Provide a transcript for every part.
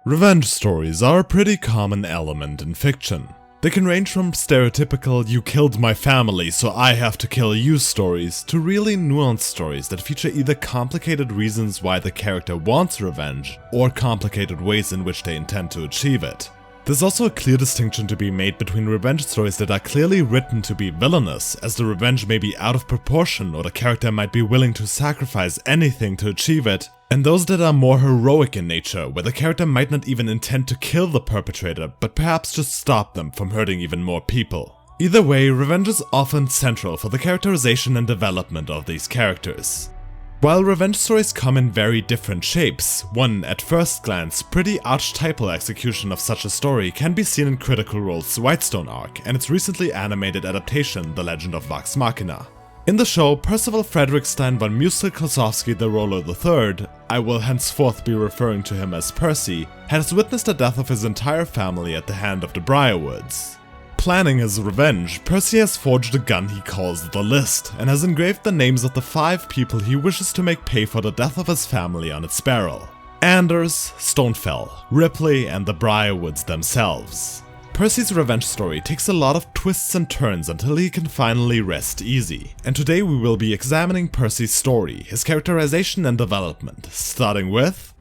Revenge stories are a pretty common element in fiction. They can range from stereotypical "you killed my family, so I have to kill you" stories to really nuanced stories that feature either complicated reasons why the character wants revenge, or complicated ways in which they intend to achieve it. There's also a clear distinction to be made between revenge stories that are clearly written to be villainous, as the revenge may be out of proportion or the character might be willing to sacrifice anything to achieve it, and those that are more heroic in nature, where the character might not even intend to kill the perpetrator, but perhaps just stop them from hurting even more people. Either way, revenge is often central for the characterization and development of these characters. While revenge stories come in very different shapes, one, at first glance, pretty archetypal execution of such a story can be seen in Critical Role's Whitestone arc and its recently animated adaptation, The Legend of Vox Machina. In the show, Percival Frederickstein von Musil-Klosowski the Roller III, I will henceforth be referring to him as Percy, has witnessed the death of his entire family at the hand of the Briarwoods. Planning his revenge, Percy has forged a gun he calls the List, and has engraved the names of the 5 people he wishes to make pay for the death of his family on its barrel: Anders, Stonefell, Ripley, and the Briarwoods themselves. Percy's revenge story takes a lot of twists and turns until he can finally rest easy, and today we will be examining Percy's story, his characterization and development, starting with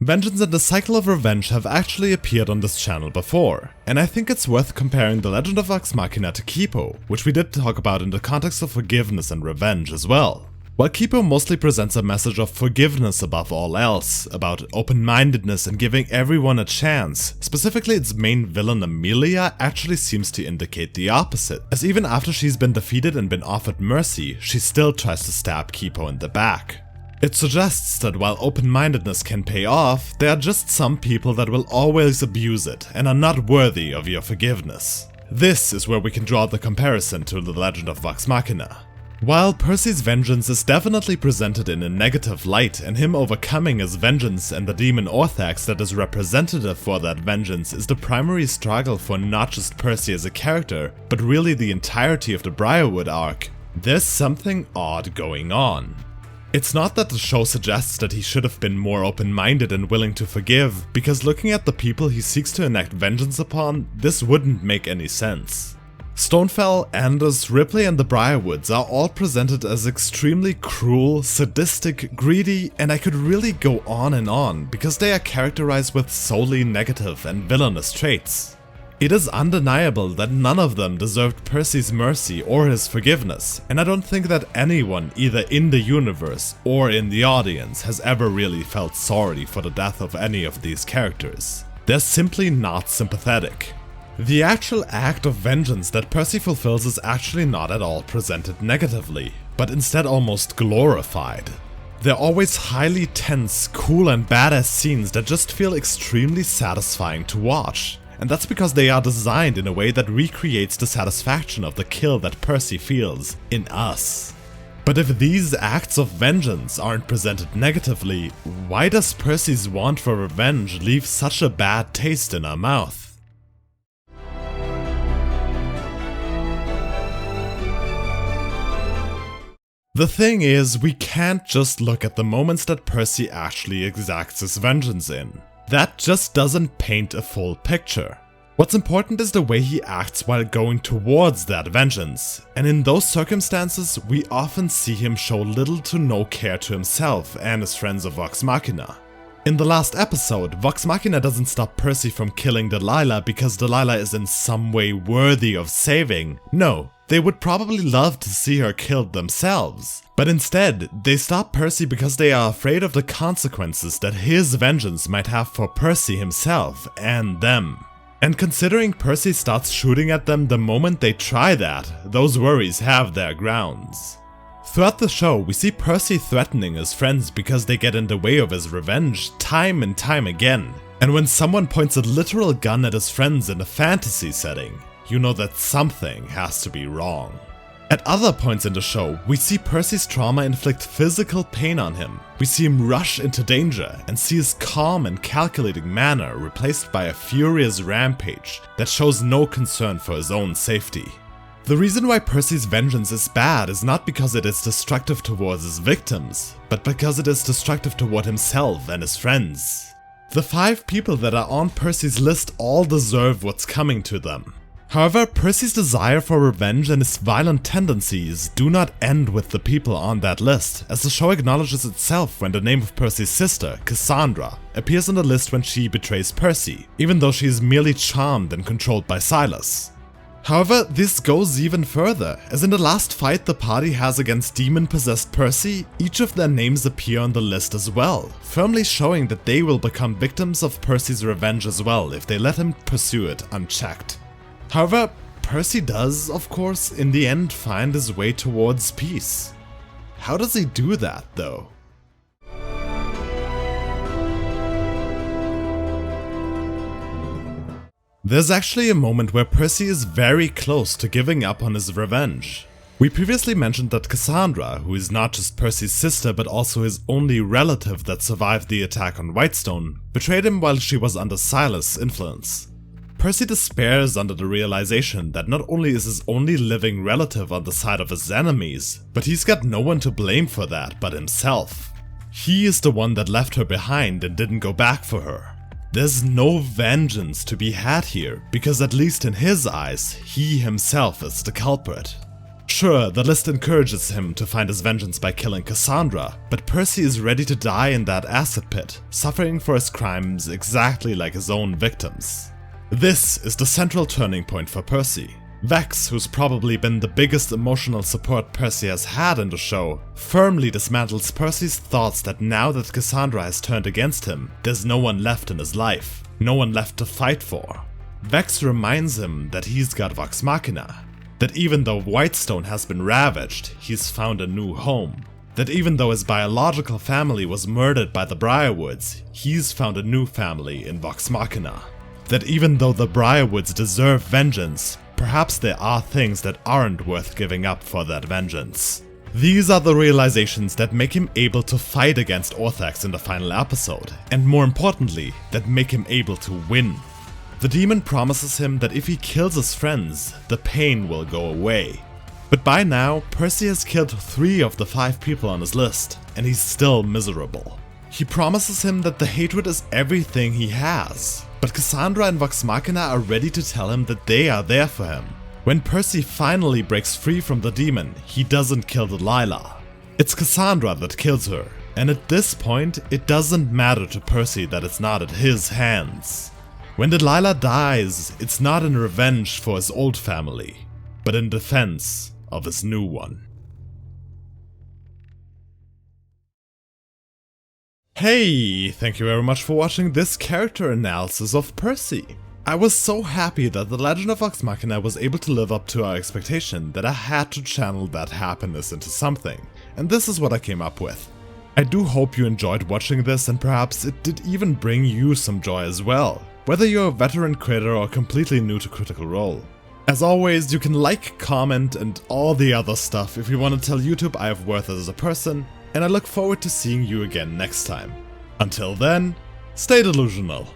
Vengeance and the Cycle of Revenge have actually appeared on this channel before, and I think it's worth comparing The Legend of Vox Machina to Kipo, which we did talk about in the context of forgiveness and revenge as well. While Kipo mostly presents a message of forgiveness above all else, about open-mindedness and giving everyone a chance, specifically its main villain Amelia actually seems to indicate the opposite, as even after she's been defeated and been offered mercy, she still tries to stab Kipo in the back. It suggests that while open-mindedness can pay off, there are just some people that will always abuse it and are not worthy of your forgiveness. This is where we can draw the comparison to The Legend of Vox Machina. While Percy's vengeance is definitely presented in a negative light, and him overcoming his vengeance and the demon Orthax that is representative for that vengeance is the primary struggle for not just Percy as a character, but really the entirety of the Briarwood arc, there's something odd going on. It's not that the show suggests that he should have been more open-minded and willing to forgive, because looking at the people he seeks to enact vengeance upon, this wouldn't make any sense. Stonefell, Anders, Ripley, and the Briarwoods are all presented as extremely cruel, sadistic, greedy, and I could really go on and on, because they are characterized with solely negative and villainous traits. It is undeniable that none of them deserved Percy's mercy or his forgiveness, and I don't think that anyone, either in the universe or in the audience, has ever really felt sorry for the death of any of these characters. They're simply not sympathetic. The actual act of vengeance that Percy fulfills is actually not at all presented negatively, but instead almost glorified. They're always highly tense, cool and badass scenes that just feel extremely satisfying to watch. And that's because they are designed in a way that recreates the satisfaction of the kill that Percy feels in us. But if these acts of vengeance aren't presented negatively, why does Percy's want for revenge leave such a bad taste in our mouth? The thing is, we can't just look at the moments that Percy actually exacts his vengeance in. That just doesn't paint a full picture. What's important is the way he acts while going towards that vengeance, and in those circumstances, we often see him show little to no care to himself and his friends of Vox Machina. In the last episode, Vox Machina doesn't stop Percy from killing Delilah because Delilah is in some way worthy of saving. No, they would probably love to see her killed themselves. But instead, they stop Percy because they are afraid of the consequences that his vengeance might have for Percy himself and them. And considering Percy starts shooting at them the moment they try that, those worries have their grounds. Throughout the show, we see Percy threatening his friends because they get in the way of his revenge time and time again. And when someone points a literal gun at his friends in a fantasy setting, you know that something has to be wrong. At other points in the show, we see Percy's trauma inflict physical pain on him. We see him rush into danger and see his calm and calculating manner replaced by a furious rampage that shows no concern for his own safety. The reason why Percy's vengeance is bad is not because it is destructive towards his victims, but because it is destructive toward himself and his friends. The 5 people that are on Percy's list all deserve what's coming to them. However, Percy's desire for revenge and his violent tendencies do not end with the people on that list, as the show acknowledges itself when the name of Percy's sister, Cassandra, appears on the list when she betrays Percy, even though she is merely charmed and controlled by Silas. However, this goes even further, as in the last fight the party has against demon-possessed Percy, each of their names appear on the list as well, firmly showing that they will become victims of Percy's revenge as well if they let him pursue it unchecked. However, Percy does, of course, in the end find his way towards peace. How does he do that, though? There's actually a moment where Percy is very close to giving up on his revenge. We previously mentioned that Cassandra, who is not just Percy's sister but also his only relative that survived the attack on Whitestone, betrayed him while she was under Silas' influence. Percy despairs under the realization that not only is his only living relative on the side of his enemies, but he's got no one to blame for that but himself. He is the one that left her behind and didn't go back for her. There's no vengeance to be had here, because at least in his eyes, he himself is the culprit. Sure, the list encourages him to find his vengeance by killing Cassandra, but Percy is ready to die in that acid pit, suffering for his crimes exactly like his own victims. This is the central turning point for Percy. Vex, who's probably been the biggest emotional support Percy has had in the show, firmly dismantles Percy's thoughts that now that Cassandra has turned against him, there's no one left in his life, no one left to fight for. Vex reminds him that he's got Vox Machina, that even though Whitestone has been ravaged, he's found a new home, that even though his biological family was murdered by the Briarwoods, he's found a new family in Vox Machina. That even though the Briarwoods deserve vengeance, perhaps there are things that aren't worth giving up for that vengeance. These are the realizations that make him able to fight against Orthax in the final episode, and more importantly, that make him able to win. The demon promises him that if he kills his friends, the pain will go away. But by now, Percy has killed 3 of the 5 people on his list, and he's still miserable. He promises him that the hatred is everything he has, but Cassandra and Vox Machina are ready to tell him that they are there for him. When Percy finally breaks free from the demon, he doesn't kill Delilah. It's Cassandra that kills her, and at this point, it doesn't matter to Percy that it's not at his hands. When Delilah dies, it's not in revenge for his old family, but in defense of his new one. Hey, thank you very much for watching this character analysis of Percy. I was so happy that the Legend of Vox Machina was able to live up to our expectation that I had to channel that happiness into something, and this is what I came up with. I do hope you enjoyed watching this, and perhaps it did even bring you some joy as well, whether you're a veteran creator or completely new to Critical Role. As always, you can like, comment, and all the other stuff if you want to tell YouTube I have worth as a person, and I look forward to seeing you again next time. Until then, stay delusional.